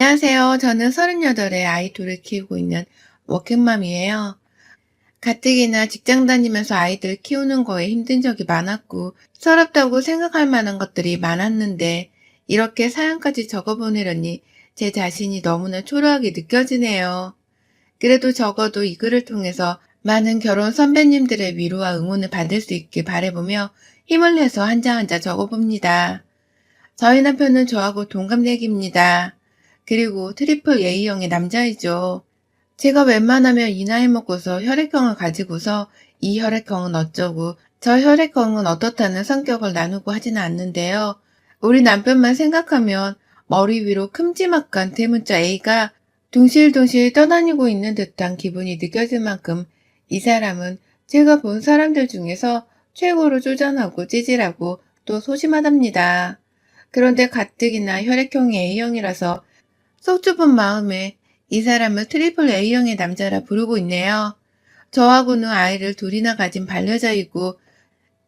안녕하세요. 저는 38의 아이 둘을 키우고 있는 워킹맘이에요. 가뜩이나 직장 다니면서 아이들 키우는 거에 힘든 적이 많았고, 서럽다고 생각할 만한 것들이 많았는데, 이렇게 사연까지 적어보내려니 제 자신이 너무나 초라하게 느껴지네요. 그래도 적어도 이 글을 통해서 많은 결혼 선배님들의 위로와 응원을 받을 수 있길 바라보며 힘을 내서 한 장 한 장 적어봅니다. 저희 남편은 저하고 동갑내기입니다. 그리고 트리플 A형의 남자이죠. 제가 웬만하면 이 나이 먹고서 혈액형을 가지고서 이 혈액형은 어쩌고 저 혈액형은 어떻다는 성격을 나누고 하지는 않는데요. 우리 남편만 생각하면 머리 위로 큼지막한 대문자 A가 둥실둥실 떠다니고 있는 듯한 기분이 느껴질 만큼 이 사람은 제가 본 사람들 중에서 최고로 쪼잔하고 찌질하고 또 소심하답니다. 그런데 가뜩이나 혈액형이 A형이라서 속 좁은 마음에 이 사람을 트리플 A형의 남자라 부르고 있네요. 저하고는 아이를 둘이나 가진 반려자이고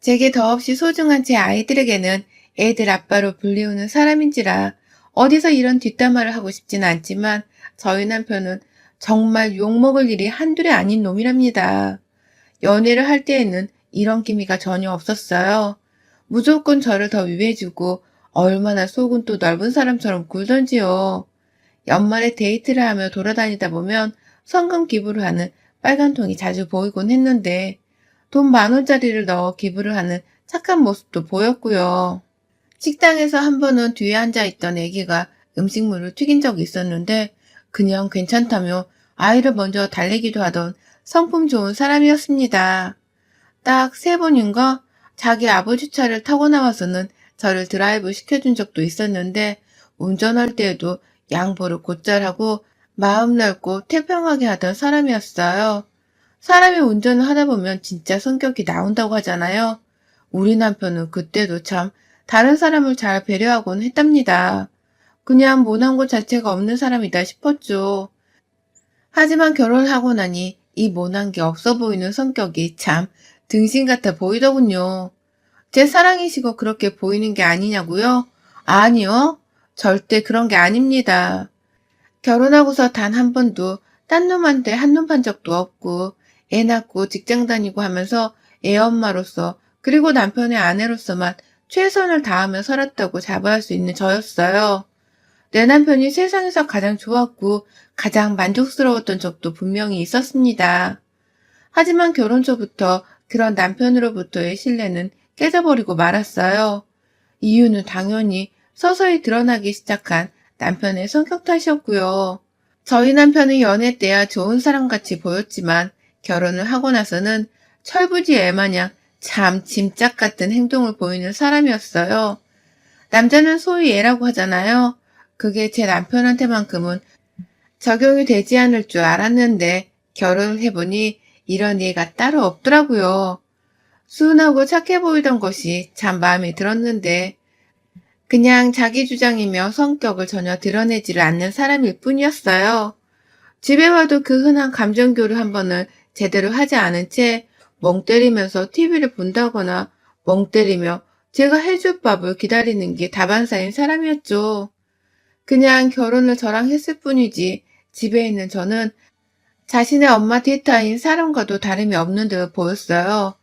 제게 더없이 소중한 제 아이들에게는 애들 아빠로 불리우는 사람인지라 어디서 이런 뒷담화를 하고 싶지는 않지만 저희 남편은 정말 욕먹을 일이 한둘이 아닌 놈이랍니다. 연애를 할 때에는 이런 기미가 전혀 없었어요. 무조건 저를 더 위해주고 얼마나 속은 또 넓은 사람처럼 굴던지요. 연말에 데이트를 하며 돌아다니다 보면 성금 기부를 하는 빨간 통이 자주 보이곤 했는데 돈 10,000원짜리를 넣어 기부를 하는 착한 모습도 보였고요. 식당에서 한 번은 뒤에 앉아있던 애기가 음식물을 튀긴 적이 있었는데 그냥 괜찮다며 아이를 먼저 달래기도 하던 성품 좋은 사람이었습니다. 딱 3번인가 자기 아버지 차를 타고 나와서는 저를 드라이브 시켜준 적도 있었는데 운전할 때에도 양보를 곧잘 하고 마음 넓고 태평하게 하던 사람이었어요. 사람이 운전을 하다 보면 진짜 성격이 나온다고 하잖아요. 우리 남편은 그때도 참 다른 사람을 잘 배려하곤 했답니다. 그냥 모난 것 자체가 없는 사람이다 싶었죠. 하지만 결혼을 하고 나니 이 모난 게 없어 보이는 성격이 참 등신 같아 보이더군요. 제 사랑이시고 그렇게 보이는 게 아니냐고요? 아니요. 절대 그런 게 아닙니다. 결혼하고서 단 한 번도 딴 놈한테 한눈 판 적도 없고 애 낳고 직장 다니고 하면서 애 엄마로서 그리고 남편의 아내로서만 최선을 다하며 살았다고 자부할 수 있는 저였어요. 내 남편이 세상에서 가장 좋았고 가장 만족스러웠던 적도 분명히 있었습니다. 하지만 결혼 초부터 그런 남편으로부터의 신뢰는 깨져버리고 말았어요. 이유는 당연히 서서히 드러나기 시작한 남편의 성격 탓이었고요. 저희 남편은 연애 때야 좋은 사람같이 보였지만 결혼을 하고 나서는 철부지 애마냥 참 짐짝 같은 행동을 보이는 사람이었어요. 남자는 소위 애라고 하잖아요. 그게 제 남편한테만큼은 적용이 되지 않을 줄 알았는데 결혼을 해보니 이런 예가 따로 없더라고요. 순하고 착해 보이던 것이 참 마음에 들었는데 그냥 자기 주장이며 성격을 전혀 드러내지를 않는 사람일 뿐이었어요. 집에 와도 그 흔한 감정교류 한 번을 제대로 하지 않은 채 멍 때리면서 TV를 본다거나 멍 때리며 제가 해줄 밥을 기다리는 게 다반사인 사람이었죠. 그냥 결혼을 저랑 했을 뿐이지 집에 있는 저는 자신의 엄마 데이터인 사람과도 다름이 없는 듯 보였어요.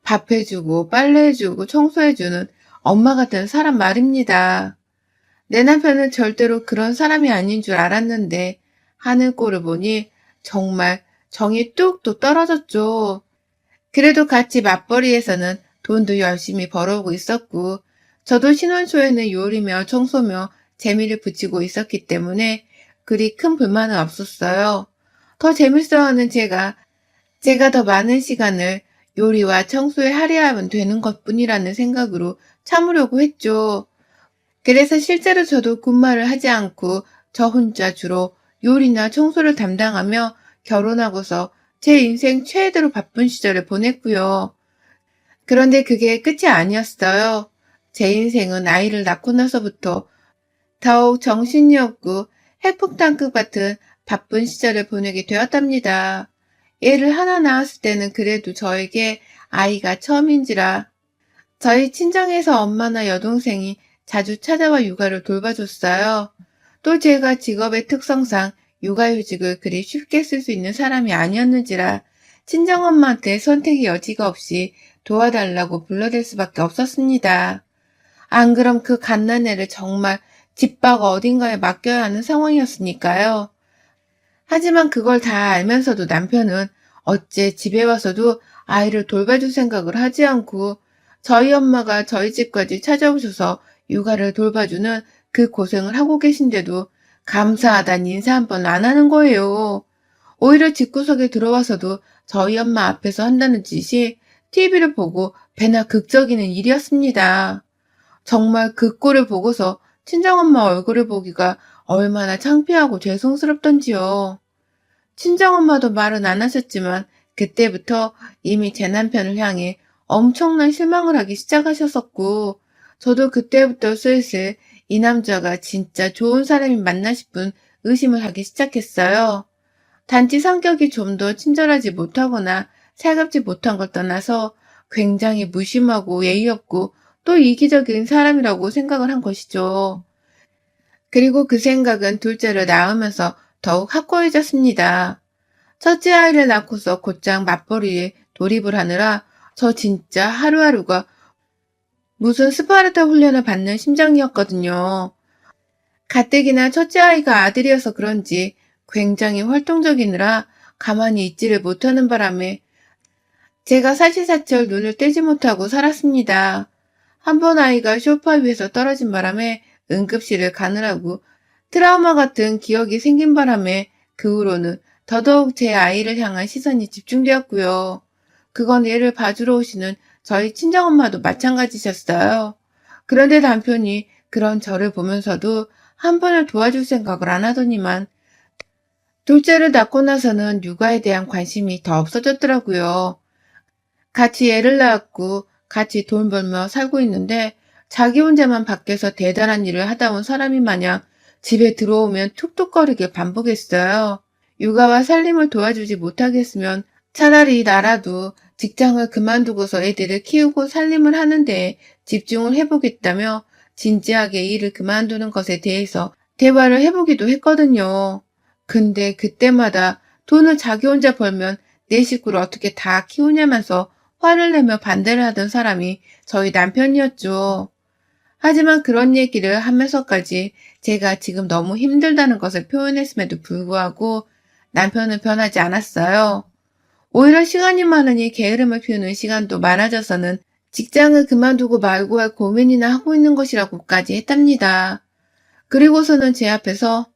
밥 해주고 빨래해주고 청소해주는 엄마 같은 사람 말입니다. 내 남편은 절대로 그런 사람이 아닌 줄 알았는데 하는 꼴을 보니 정말 정이 뚝뚝 떨어졌죠. 그래도 같이 맞벌이에서는 돈도 열심히 벌어오고 있었고 저도 신혼 초에는 요리며 청소며 재미를 붙이고 있었기 때문에 그리 큰 불만은 없었어요. 더 재밌어하는 제가 더 많은 시간을 요리와 청소에 할애하면 되는 것뿐이라는 생각으로 참으려고 했죠. 그래서 실제로 저도 군말을 하지 않고 저 혼자 주로 요리나 청소를 담당하며 결혼하고서 제 인생 최대로 바쁜 시절을 보냈고요. 그런데 그게 끝이 아니었어요. 제 인생은 아이를 낳고 나서부터 더욱 정신이 없고 핵폭탄급 같은 바쁜 시절을 보내게 되었답니다. 애를 하나 낳았을 때는 그래도 저에게 아이가 처음인지라 저희 친정에서 엄마나 여동생이 자주 찾아와 육아를 돌봐줬어요. 또 제가 직업의 특성상 육아휴직을 그리 쉽게 쓸 수 있는 사람이 아니었는지라 친정엄마한테 선택의 여지가 없이 도와달라고 불러댈 수밖에 없었습니다. 안 그럼 그 갓난애를 정말 집밖 어딘가에 맡겨야 하는 상황이었으니까요. 하지만 그걸 다 알면서도 남편은 어째 집에 와서도 아이를 돌봐줄 생각을 하지 않고 저희 엄마가 저희 집까지 찾아오셔서 육아를 돌봐주는 그 고생을 하고 계신데도 감사하다는 인사 한 번 안 하는 거예요. 오히려 집구석에 들어와서도 저희 엄마 앞에서 한다는 짓이 TV를 보고 배나 극적이는 일이었습니다. 정말 그 꼴을 보고서 친정엄마 얼굴을 보기가 얼마나 창피하고 죄송스럽던지요. 친정엄마도 말은 안 하셨지만 그때부터 이미 제 남편을 향해 엄청난 실망을 하기 시작하셨었고, 저도 그때부터 슬슬 이 남자가 진짜 좋은 사람이 맞나 싶은 의심을 하기 시작했어요. 단지 성격이 좀 더 친절하지 못하거나 살갑지 못한 걸 떠나서 굉장히 무심하고 예의 없고 또 이기적인 사람이라고 생각을 한 것이죠. 그리고 그 생각은 둘째를 낳으면서 더욱 확고해졌습니다. 첫째 아이를 낳고서 곧장 맞벌이에 돌입을 하느라 저 진짜 하루하루가 무슨 스파르타 훈련을 받는 심정이었거든요. 가뜩이나 첫째 아이가 아들이어서 그런지 굉장히 활동적이느라 가만히 있지를 못하는 바람에 제가 사시사철 눈을 떼지 못하고 살았습니다. 한 번 아이가 소파 위에서 떨어진 바람에 응급실을 가느라고 트라우마 같은 기억이 생긴 바람에 그 후로는 더더욱 제 아이를 향한 시선이 집중되었고요. 그건 얘를 봐주러 오시는 저희 친정엄마도 마찬가지셨어요. 그런데 남편이 그런 저를 보면서도 한 번을 도와줄 생각을 안 하더니만 둘째를 낳고 나서는 육아에 대한 관심이 더 없어졌더라고요. 같이 애를 낳았고 같이 돈 벌며 살고 있는데 자기 혼자만 밖에서 대단한 일을 하다 온 사람이 마냥 집에 들어오면 툭툭거리게 반복했어요. 육아와 살림을 도와주지 못하겠으면 차라리 나라도 직장을 그만두고서 애들을 키우고 살림을 하는데 집중을 해보겠다며 진지하게 일을 그만두는 것에 대해서 대화를 해보기도 했거든요. 근데 그때마다 돈을 자기 혼자 벌면 내 식구를 어떻게 다 키우냐면서 화를 내며 반대를 하던 사람이 저희 남편이었죠. 하지만 그런 얘기를 하면서까지 제가 지금 너무 힘들다는 것을 표현했음에도 불구하고 남편은 변하지 않았어요. 오히려 시간이 많으니 게으름을 피우는 시간도 많아져서는 직장을 그만두고 말고 할 고민이나 하고 있는 것이라고까지 했답니다. 그리고서는 제 앞에서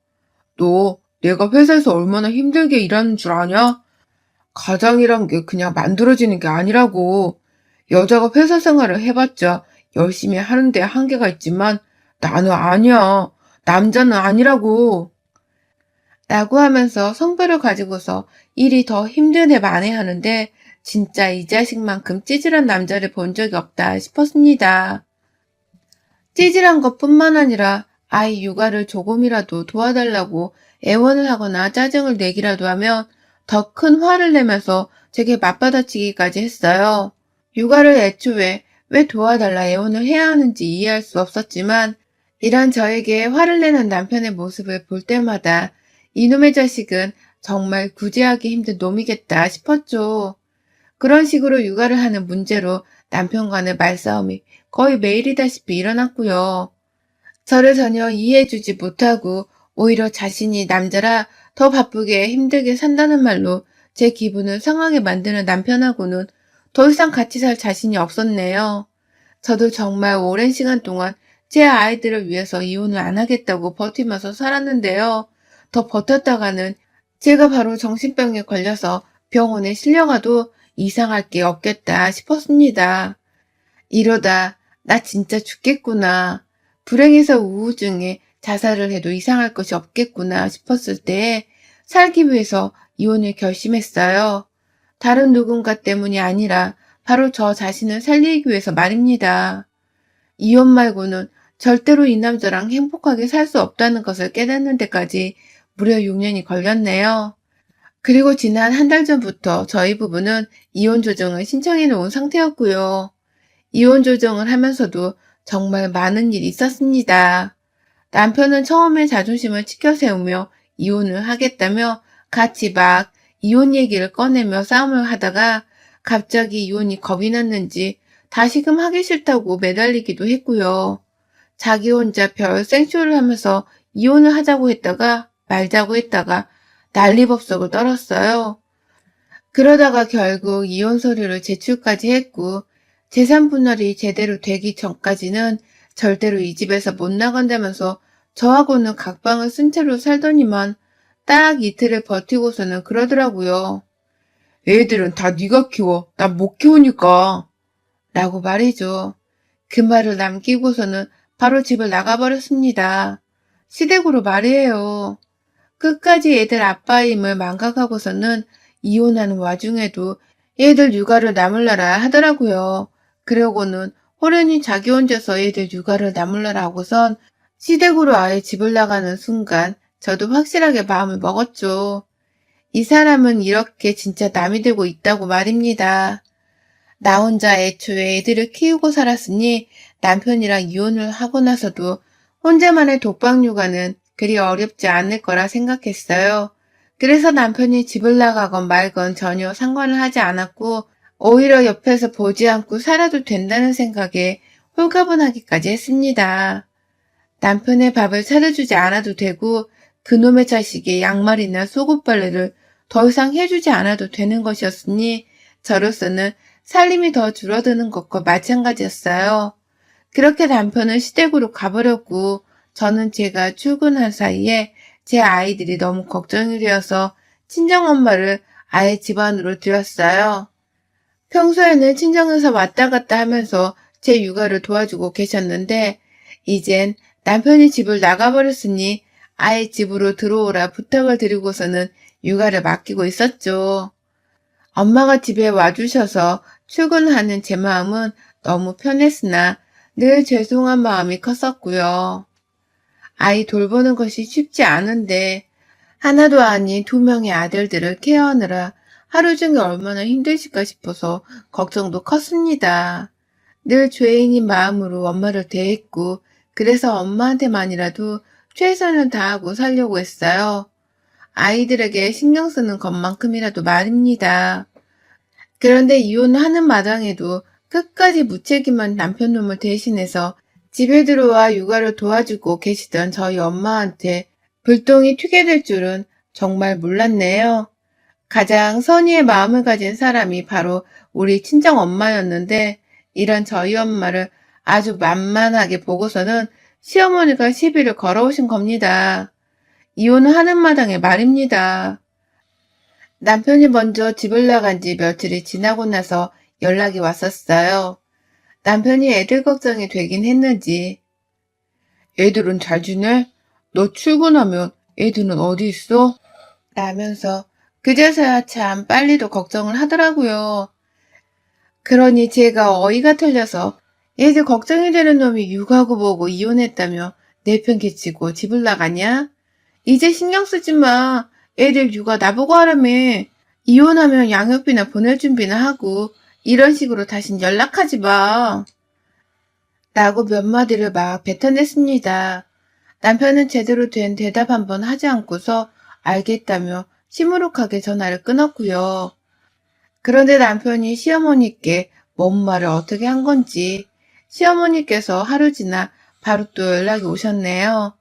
너 내가 회사에서 얼마나 힘들게 일하는 줄 아냐? 가장이란 게 그냥 만들어지는 게 아니라고. 여자가 회사 생활을 해봤자 열심히 하는 데 한계가 있지만 나는 아니야. 남자는 아니라고. 라고 하면서 성별을 가지고서 일이 더 힘든 애 만회하는데 진짜 이 자식만큼 찌질한 남자를 본 적이 없다 싶었습니다. 찌질한 것뿐만 아니라 아이 육아를 조금이라도 도와달라고 애원을 하거나 짜증을 내기라도 하면 더 큰 화를 내면서 제게 맞받아치기까지 했어요. 육아를 애초에 왜 도와달라 애원을 해야 하는지 이해할 수 없었지만 이런 저에게 화를 내는 남편의 모습을 볼 때마다 이놈의 자식은 정말 구제하기 힘든 놈이겠다 싶었죠. 그런 식으로 육아를 하는 문제로 남편과의 말싸움이 거의 매일이다시피 일어났고요. 저를 전혀 이해해주지 못하고 오히려 자신이 남자라 더 바쁘게 힘들게 산다는 말로 제 기분을 상하게 만드는 남편하고는 더 이상 같이 살 자신이 없었네요. 저도 정말 오랜 시간 동안 제 아이들을 위해서 이혼을 안 하겠다고 버티면서 살았는데요. 더 버텼다가는 제가 바로 정신병에 걸려서 병원에 실려가도 이상할 게 없겠다 싶었습니다. 이러다 나 진짜 죽겠구나. 불행해서 우울증에 자살을 해도 이상할 것이 없겠구나 싶었을 때 살기 위해서 이혼을 결심했어요. 다른 누군가 때문이 아니라 바로 저 자신을 살리기 위해서 말입니다. 이혼 말고는 절대로 이 남자랑 행복하게 살 수 없다는 것을 깨닫는 데까지 무려 6년이 걸렸네요. 그리고 지난 한 달 전부터 저희 부부는 이혼 조정을 신청해 놓은 상태였고요. 이혼 조정을 하면서도 정말 많은 일이 있었습니다. 남편은 처음에 자존심을 치켜 세우며 이혼을 하겠다며 같이 막 이혼 얘기를 꺼내며 싸움을 하다가 갑자기 이혼이 겁이 났는지 다시금 하기 싫다고 매달리기도 했고요. 자기 혼자 별 생쇼를 하면서 이혼을 하자고 했다가 말자고 했다가 난리법석을 떨었어요. 그러다가 결국 이혼 서류를 제출까지 했고 재산 분할이 제대로 되기 전까지는 절대로 이 집에서 못 나간다면서 저하고는 각방을 쓴 채로 살더니만 딱 이틀을 버티고서는 그러더라고요. 애들은 다 네가 키워. 난 못 키우니까. 라고 말이죠. 그 말을 남기고서는 바로 집을 나가버렸습니다. 시댁으로 말이에요. 끝까지 애들 아빠임을 망각하고서는 이혼하는 와중에도 애들 육아를 나물러라 하더라고요. 그러고는 호련히 자기 혼자서 애들 육아를 나물러라 하고선 시댁으로 아예 집을 나가는 순간 저도 확실하게 마음을 먹었죠. 이 사람은 이렇게 진짜 남이 되고 있다고 말입니다. 나 혼자 애초에 애들을 키우고 살았으니 남편이랑 이혼을 하고 나서도 혼자만의 독박 육아는 그리 어렵지 않을 거라 생각했어요. 그래서 남편이 집을 나가건 말건 전혀 상관을 하지 않았고 오히려 옆에서 보지 않고 살아도 된다는 생각에 홀가분하기까지 했습니다. 남편의 밥을 차려주지 않아도 되고 그놈의 자식의 양말이나 속옷 빨래를 더 이상 해주지 않아도 되는 것이었으니 저로서는 살림이 더 줄어드는 것과 마찬가지였어요. 그렇게 남편은 시댁으로 가버렸고 저는 제가 출근한 사이에 제 아이들이 너무 걱정이 되어서 친정엄마를 아예 집안으로 들였어요. 평소에는 친정에서 왔다 갔다 하면서 제 육아를 도와주고 계셨는데 이젠 남편이 집을 나가버렸으니 아예 집으로 들어오라 부탁을 드리고서는 육아를 맡기고 있었죠. 엄마가 집에 와주셔서 출근하는 제 마음은 너무 편했으나 늘 죄송한 마음이 컸었고요. 아이 돌보는 것이 쉽지 않은데 하나도 아닌 두 명의 아들들을 케어하느라 하루 종일 얼마나 힘드실까 싶어서 걱정도 컸습니다. 늘 죄인인 마음으로 엄마를 대했고 그래서 엄마한테만이라도 최선을 다하고 살려고 했어요. 아이들에게 신경 쓰는 것만큼이라도 말입니다. 그런데 이혼하는 마당에도 끝까지 무책임한 남편 놈을 대신해서 집에 들어와 육아를 도와주고 계시던 저희 엄마한테 불똥이 튀게 될 줄은 정말 몰랐네요. 가장 선의의 마음을 가진 사람이 바로 우리 친정 엄마였는데 이런 저희 엄마를 아주 만만하게 보고서는 시어머니가 시비를 걸어오신 겁니다. 이혼을 하는 마당에 말입니다. 남편이 먼저 집을 나간 지 며칠이 지나고 나서 연락이 왔었어요. 남편이 애들 걱정이 되긴 했는지. 애들은 잘 지내? 너 출근하면 애들은 어디 있어? 라면서 그제서야 참 빨리도 걱정을 하더라고요. 그러니 제가 어이가 틀려서 애들 걱정이 되는 놈이 육아고 뭐고 이혼했다며 내 편 개치고 집을 나가냐? 이제 신경 쓰지 마. 애들 육아 나보고 하라며. 이혼하면 양육비나 보낼 준비나 하고 이런 식으로 다신 연락하지 마. 라고 몇 마디를 막 뱉어냈습니다. 남편은 제대로 된 대답 한번 하지 않고서 알겠다며 시무룩하게 전화를 끊었고요. 그런데 남편이 시어머니께 뭔 말을 어떻게 한 건지 시어머니께서 하루 지나 바로 또 연락이 오셨네요.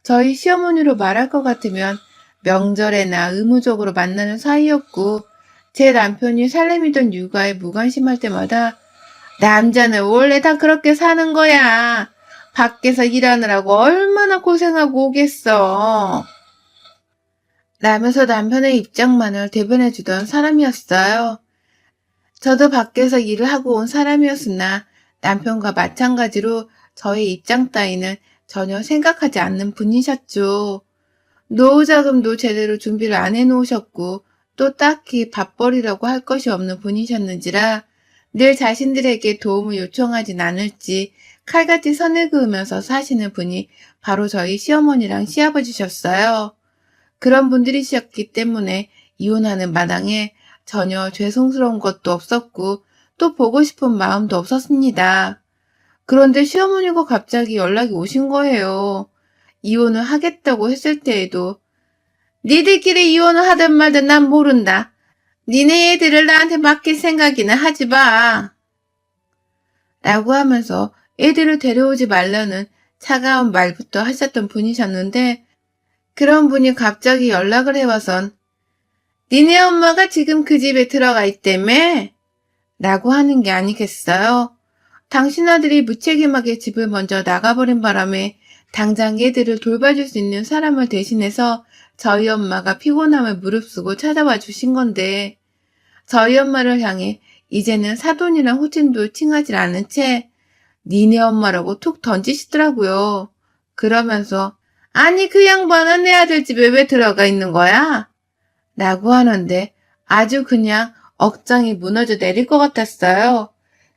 저희 시어머니로 말할 것 같으면 명절에나 의무적으로 만나는 사이였고 제 남편이 살림이든 육아에 무관심할 때마다 남자는 원래 다 그렇게 사는 거야. 밖에서 일하느라고 얼마나 고생하고 오겠어. 라면서 남편의 입장만을 대변해주던 사람이었어요. 저도 밖에서 일을 하고 온 사람이었으나 남편과 마찬가지로 저의 입장 따위는 전혀 생각하지 않는 분이셨죠. 노후 자금도 제대로 준비를 안 해놓으셨고 또 딱히 밥벌이라고 할 것이 없는 분이셨는지라 늘 자신들에게 도움을 요청하진 않을지 칼같이 선을 그으면서 사시는 분이 바로 저희 시어머니랑 시아버지셨어요. 그런 분들이셨기 때문에 이혼하는 마당에 전혀 죄송스러운 것도 없었고 또 보고 싶은 마음도 없었습니다. 그런데 시어머니가 갑자기 연락이 오신 거예요. 이혼을 하겠다고 했을 때에도 니들끼리 이혼을 하든 말든 난 모른다. 니네 애들을 나한테 맡길 생각이나 하지 마. 라고 하면서 애들을 데려오지 말라는 차가운 말부터 하셨던 분이셨는데 그런 분이 갑자기 연락을 해와선 니네 엄마가 지금 그 집에 들어가 있다며? 라고 하는 게 아니겠어요? 당신 아들이 무책임하게 집을 먼저 나가버린 바람에 당장 얘들을 돌봐줄 수 있는 사람을 대신해서 저희 엄마가 피곤함을 무릅쓰고 찾아와 주신 건데 저희 엄마를 향해 이제는 사돈이랑 호칭도 칭하지 않은 채 니네 엄마라고 툭 던지시더라고요. 그러면서 아니 그 양반은 내 아들 집에 왜 들어가 있는 거야? 라고 하는데 아주 그냥 억장이 무너져 내릴 것 같았어요.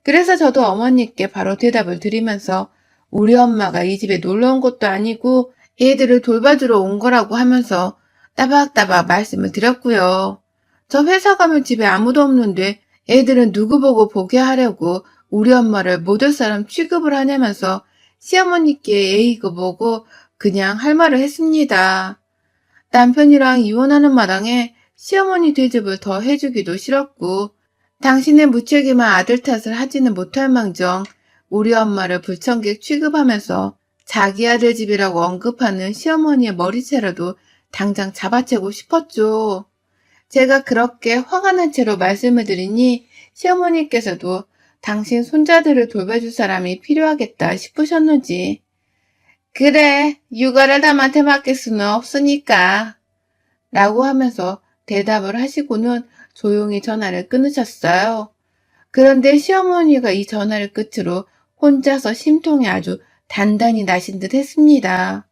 그래서 저도 어머니께 바로 대답을 드리면서 우리 엄마가 이 집에 놀러 온 것도 아니고 얘들을 돌봐주러 온 거라고 하면서 따박따박 말씀을 드렸고요. 저 회사 가면 집에 아무도 없는데 애들은 누구 보고 보게 하려고 우리 엄마를 모델 사람 취급을 하냐면서 시어머니께 예의고 보고 그냥 할 말을 했습니다. 남편이랑 이혼하는 마당에 시어머니 대접을 더 해주기도 싫었고 당신의 무책임한 아들 탓을 하지는 못할 망정 우리 엄마를 불청객 취급하면서 자기 아들 집이라고 언급하는 시어머니의 머리채라도 당장 잡아채고 싶었죠. 제가 그렇게 화가 난 채로 말씀을 드리니 시어머니께서도 당신 손자들을 돌봐줄 사람이 필요하겠다 싶으셨는지 그래, 육아를 남한테 맡길 수는 없으니까 라고 하면서 대답을 하시고는 조용히 전화를 끊으셨어요. 그런데 시어머니가 이 전화를 끝으로 혼자서 심통이 아주 단단히 나신 듯 했습니다.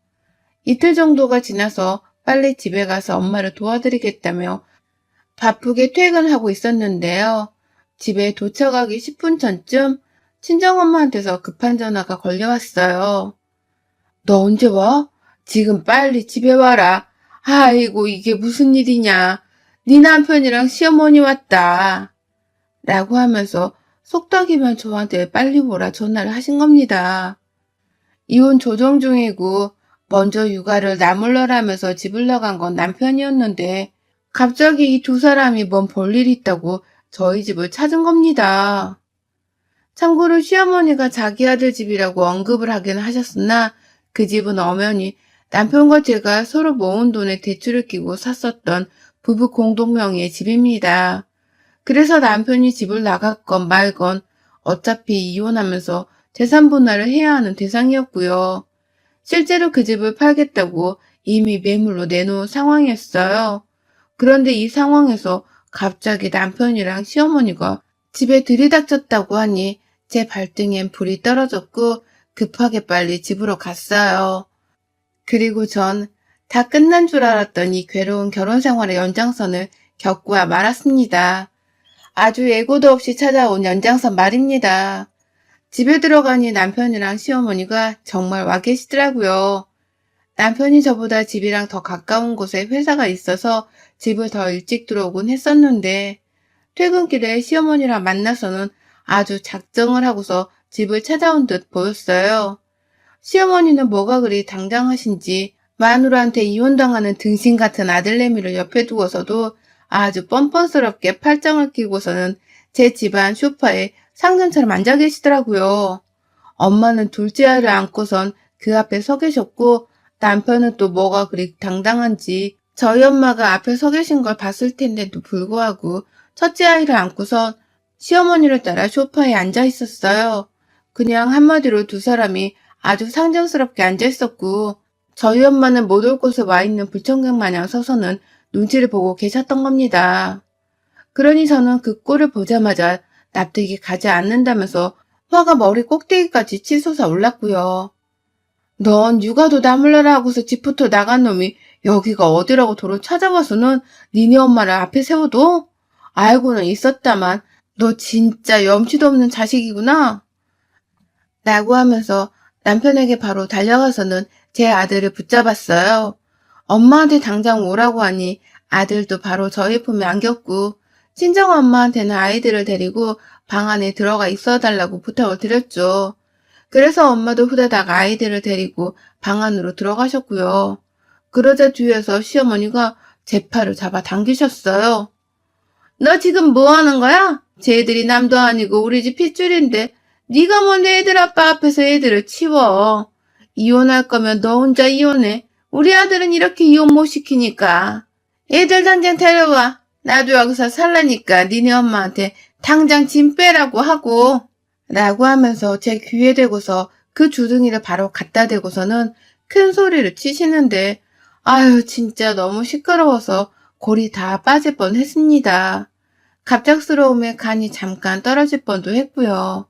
이틀 정도가 지나서 빨리 집에 가서 엄마를 도와드리겠다며 바쁘게 퇴근하고 있었는데요. 집에 도착하기 10분 전쯤 친정엄마한테서 급한 전화가 걸려왔어요. 너 언제 와? 지금 빨리 집에 와라. 아이고 이게 무슨 일이냐. 네 남편이랑 시어머니 왔다. 라고 하면서 속닥이면 저한테 빨리 오라 전화를 하신 겁니다. 이혼 조정 중이고 먼저 육아를 나물러라면서 집을 나간 건 남편이었는데 갑자기 이 두 사람이 뭔 볼일 있다고 저희 집을 찾은 겁니다. 참고로 시어머니가 자기 아들 집이라고 언급을 하긴 하셨으나 그 집은 엄연히 남편과 제가 서로 모은 돈에 대출을 끼고 샀었던 부부 공동명의의 집입니다. 그래서 남편이 집을 나갔건 말건 어차피 이혼하면서 재산 분할을 해야 하는 대상이었고요. 실제로 그 집을 팔겠다고 이미 매물로 내놓은 상황이었어요. 그런데 이 상황에서 갑자기 남편이랑 시어머니가 집에 들이닥쳤다고 하니 제 발등엔 불이 떨어졌고 급하게 빨리 집으로 갔어요. 그리고 전 다 끝난 줄 알았던 이 괴로운 결혼 생활의 연장선을 겪고야 말았습니다. 아주 예고도 없이 찾아온 연장선 말입니다. 집에 들어가니 남편이랑 시어머니가 정말 와 계시더라고요. 남편이 저보다 집이랑 더 가까운 곳에 회사가 있어서 집을 더 일찍 들어오곤 했었는데 퇴근길에 시어머니랑 만나서는 아주 작정을 하고서 집을 찾아온 듯 보였어요. 시어머니는 뭐가 그리 당당하신지 마누라한테 이혼당하는 등신 같은 아들내미를 옆에 두고서도 아주 뻔뻔스럽게 팔짱을 끼고서는 제 집안 소파에 상전처럼 앉아 계시더라고요. 엄마는 둘째 아이를 안고선 그 앞에 서 계셨고 남편은 또 뭐가 그리 당당한지 저희 엄마가 앞에 서 계신 걸 봤을 텐데도 불구하고 첫째 아이를 안고선 시어머니를 따라 소파에 앉아 있었어요. 그냥 한마디로 두 사람이 아주 상정스럽게 앉아 있었고 저희 엄마는 못 올 곳에 와 있는 불청객 마냥 서서는 눈치를 보고 계셨던 겁니다. 그러니 저는 그 꼴을 보자마자 납득이 가지 않는다면서 화가 머리 꼭대기까지 치솟아 올랐고요. 넌 육아도 나물러라 하고서 집부터 나간 놈이 여기가 어디라고 도로 찾아와서는 니네 엄마를 앞에 세워도? 알고는 있었다만 너 진짜 염치도 없는 자식이구나. 라고 하면서 남편에게 바로 달려가서는 제 아들을 붙잡았어요. 엄마한테 당장 오라고 하니 아들도 바로 저희 품에 안겼고 친정엄마한테는 아이들을 데리고 방 안에 들어가 있어 달라고 부탁을 드렸죠. 그래서 엄마도 후다닥 아이들을 데리고 방 안으로 들어가셨고요. 그러자 뒤에서 시어머니가 제 팔을 잡아 당기셨어요. 너 지금 뭐 하는 거야? 쟤들이 남도 아니고 우리 집 핏줄인데 네가 뭔데 애들 아빠 앞에서 애들을 치워. 이혼할 거면 너 혼자 이혼해. 우리 아들은 이렇게 이혼 못 시키니까. 애들 당장 데려와. 나도 여기서 살라니까 니네 엄마한테 당장 짐 빼라고 하고. 라고 하면서 제 귀에 대고서 그 주둥이를 바로 갖다 대고서는 큰 소리를 치시는데 아유 진짜 너무 시끄러워서 골이 다 빠질 뻔했습니다. 갑작스러움에 간이 잠깐 떨어질 뻔도 했고요.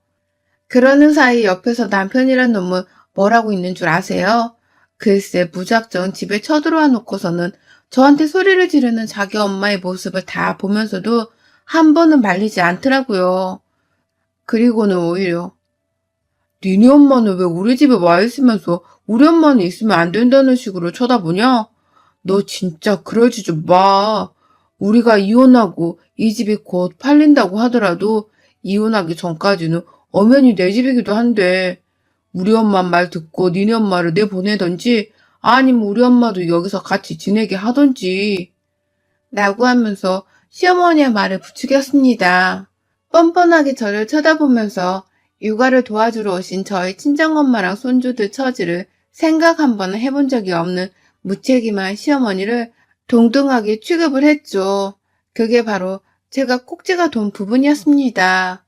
그러는 사이 옆에서 남편이란 놈은 뭐라고 있는 줄 아세요? 글쎄 무작정 집에 쳐들어와 놓고서는 저한테 소리를 지르는 자기 엄마의 모습을 다 보면서도 한 번은 말리지 않더라고요. 그리고는 오히려 니네 엄마는 왜 우리 집에 와 있으면서 우리 엄마는 있으면 안 된다는 식으로 쳐다보냐? 너 진짜 그러지 좀 마. 우리가 이혼하고 이 집이 곧 팔린다고 하더라도 이혼하기 전까지는 엄연히 내 집이기도 한데 우리 엄마 말 듣고 니네 엄마를 내보내던지 아니면 우리 엄마도 여기서 같이 지내게 하던지 라고 하면서 시어머니의 말을 부추겼습니다. 뻔뻔하게 저를 쳐다보면서 육아를 도와주러 오신 저희 친정엄마랑 손주들 처지를 생각 한 번은 해본 적이 없는 무책임한 시어머니를 동등하게 취급을 했죠. 그게 바로 제가 꼭지가 돈 부분이었습니다.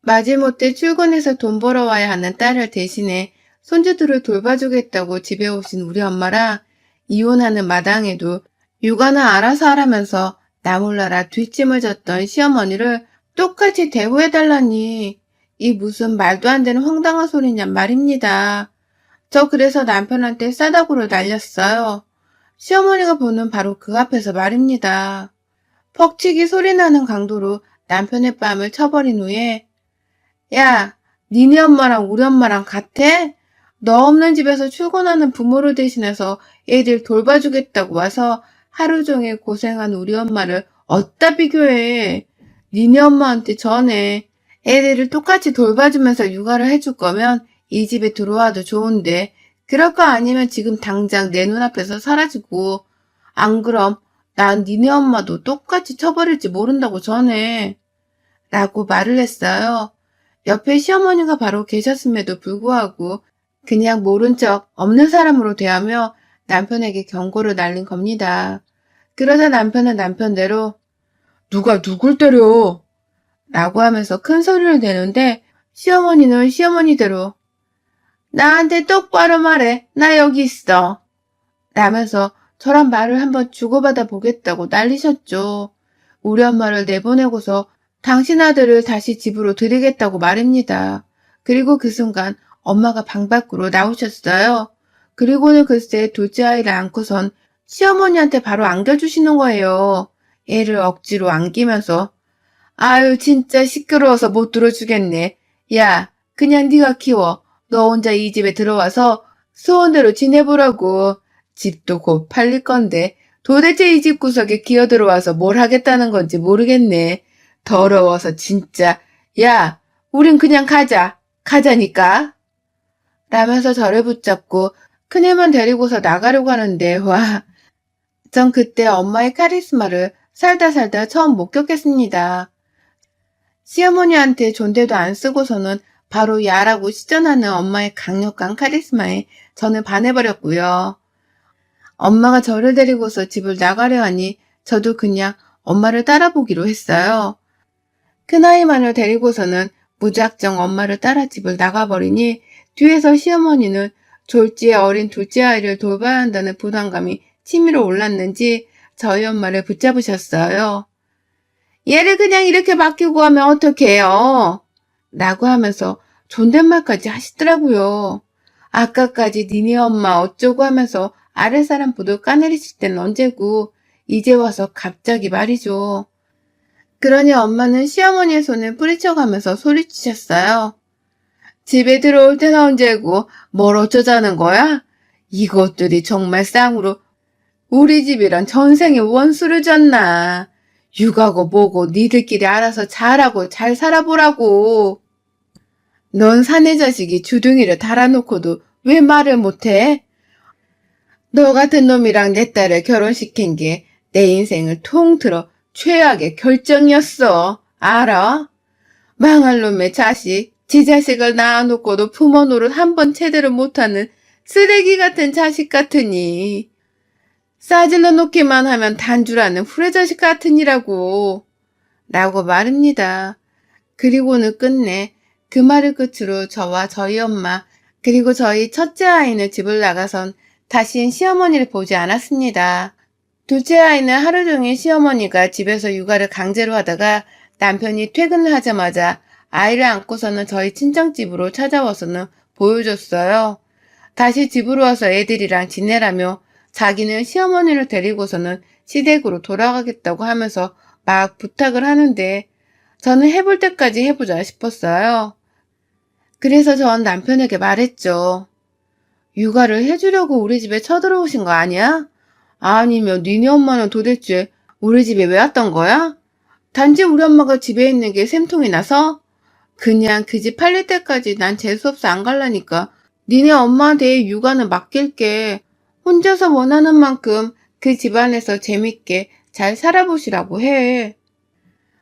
마지못해 출근해서 돈 벌어와야 하는 딸을 대신해 손주들을 돌봐주겠다고 집에 오신 우리 엄마라 이혼하는 마당에도 육아나 알아서 하라면서 나몰라라 뒷짐을 졌던 시어머니를 똑같이 대우해달라니 이 무슨 말도 안 되는 황당한 소리냔 말입니다. 저 그래서 남편한테 싸다구를 날렸어요. 시어머니가 보는 바로 그 앞에서 말입니다. 퍽치기 소리나는 강도로 남편의 뺨을 쳐버린 후에 야, 니네 엄마랑 우리 엄마랑 같아? 너 없는 집에서 출근하는 부모를 대신해서 애들 돌봐주겠다고 와서 하루 종일 고생한 우리 엄마를 어디다 비교해. 니네 엄마한테 전해. 애들을 똑같이 돌봐주면서 육아를 해줄 거면 이 집에 들어와도 좋은데 그럴 거 아니면 지금 당장 내 눈앞에서 사라지고 안 그럼 난 니네 엄마도 똑같이 쳐버릴지 모른다고 전해. 라고 말을 했어요. 옆에 시어머니가 바로 계셨음에도 불구하고 그냥 모른 척 없는 사람으로 대하며 남편에게 경고를 날린 겁니다. 그러자 남편은 남편대로 누가 누굴 때려? 라고 하면서 큰 소리를 내는데 시어머니는 시어머니대로 나한테 똑바로 말해. 나 여기 있어. 라면서 저랑 말을 한번 주고받아 보겠다고 난리셨죠. 우리 엄마를 내보내고서 당신 아들을 다시 집으로 들이겠다고 말입니다. 그리고 그 순간 엄마가 방 밖으로 나오셨어요. 그리고는 글쎄 둘째 아이를 안고선 시어머니한테 바로 안겨주시는 거예요. 애를 억지로 안기면서 아유 진짜 시끄러워서 못 들어주겠네. 야 그냥 네가 키워. 너 혼자 이 집에 들어와서 소원대로 지내보라고. 집도 곧 팔릴 건데 도대체 이 집 구석에 기어들어와서 뭘 하겠다는 건지 모르겠네. 더러워서 진짜. 야 우린 그냥 가자. 가자니까. 라면서 저를 붙잡고 큰애만 데리고서 나가려고 하는데 와. 전 그때 엄마의 카리스마를 살다 처음 목격했습니다. 시어머니한테 존대도 안 쓰고서는 바로 야라고 시전하는 엄마의 강력한 카리스마에 저는 반해버렸고요. 엄마가 저를 데리고서 집을 나가려 하니 저도 그냥 엄마를 따라보기로 했어요. 큰아이만을 데리고서는 무작정 엄마를 따라 집을 나가버리니 뒤에서 시어머니는 졸지에 어린 둘째 아이를 돌봐야 한다는 부담감이 치밀어 올랐는지 저희 엄마를 붙잡으셨어요. 얘를 그냥 이렇게 맡기고 하면 어떡해요? 라고 하면서 존댓말까지 하시더라고요. 아까까지 니네 엄마 어쩌고 하면서 아랫사람 부들 까내리실 땐 언제고 이제 와서 갑자기 말이죠. 그러니 엄마는 시어머니의 손을 뿌리쳐가면서 소리치셨어요. 집에 들어올 땐 언제고 뭘 어쩌자는 거야? 이것들이 정말 쌍으로 우리 집이랑 전생에 원수를 졌나. 육아고 뭐고 니들끼리 알아서 잘하고 잘 살아보라고. 넌 사내 자식이 주둥이를 달아놓고도 왜 말을 못해? 너 같은 놈이랑 내 딸을 결혼시킨 게 내 인생을 통틀어 최악의 결정이었어. 알아? 망할 놈의 자식, 지 자식을 낳아놓고도 부모 노릇 한 번 제대로 못하는 쓰레기 같은 자식 같으니. 싸질러 놓기만 하면 단주라는 후레자식 같으니라고. 라고 말합니다. 그리고는 끝내 그 말을 끝으로 저와 저희 엄마 그리고 저희 첫째 아이는 집을 나가선 다신 시어머니를 보지 않았습니다. 둘째 아이는 하루 종일 시어머니가 집에서 육아를 강제로 하다가 남편이 퇴근을 하자마자 아이를 안고서는 저희 친정집으로 찾아와서는 보여줬어요. 다시 집으로 와서 애들이랑 지내라며 자기는 시어머니를 데리고서는 시댁으로 돌아가겠다고 하면서 막 부탁을 하는데 저는 해볼 때까지 해보자 싶었어요. 그래서 전 남편에게 말했죠. 육아를 해주려고 우리 집에 쳐들어오신 거 아니야? 아니면 니네 엄마는 도대체 우리 집에 왜 왔던 거야? 단지 우리 엄마가 집에 있는 게 샘통이 나서? 그냥 그 집 팔릴 때까지 난 재수없어 안 갈라니까 니네 엄마한테 육아는 맡길게. 혼자서 원하는 만큼 그 집안에서 재밌게 잘 살아보시라고 해.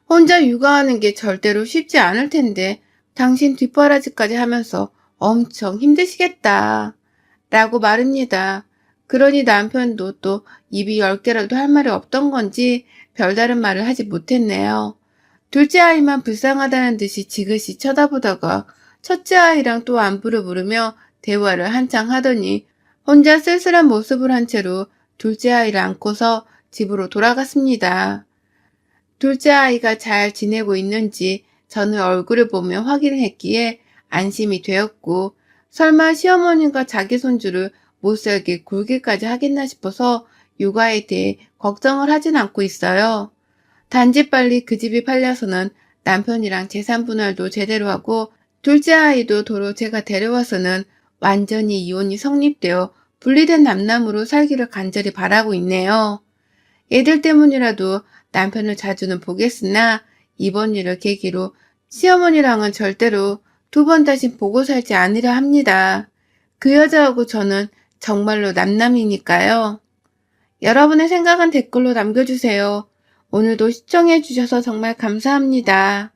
혼자 육아하는 게 절대로 쉽지 않을 텐데 당신 뒷바라지까지 하면서 엄청 힘드시겠다. 라고 말합니다. 그러니 남편도 또 입이 10개라도 할 말이 없던 건지 별다른 말을 하지 못했네요. 둘째 아이만 불쌍하다는 듯이 지그시 쳐다보다가 첫째 아이랑 또 안부를 물으며 대화를 한창 하더니 혼자 쓸쓸한 모습을 한 채로 둘째 아이를 안고서 집으로 돌아갔습니다. 둘째 아이가 잘 지내고 있는지 저는 얼굴을 보며 확인을 했기에 안심이 되었고 설마 시어머니가 자기 손주를 못살게 굴기까지 하겠나 싶어서 육아에 대해 걱정을 하진 않고 있어요. 단지 빨리 그 집이 팔려서는 남편이랑 재산 분할도 제대로 하고 둘째 아이도 도로 제가 데려와서는 완전히 이혼이 성립되어 분리된 남남으로 살기를 간절히 바라고 있네요. 애들 때문이라도 남편을 자주는 보겠으나 이번 일을 계기로 시어머니랑은 절대로 두 번 다시 보고 살지 않으려 합니다. 그 여자하고 저는 정말로 남남이니까요. 여러분의 생각은 댓글로 남겨주세요. 오늘도 시청해주셔서 정말 감사합니다.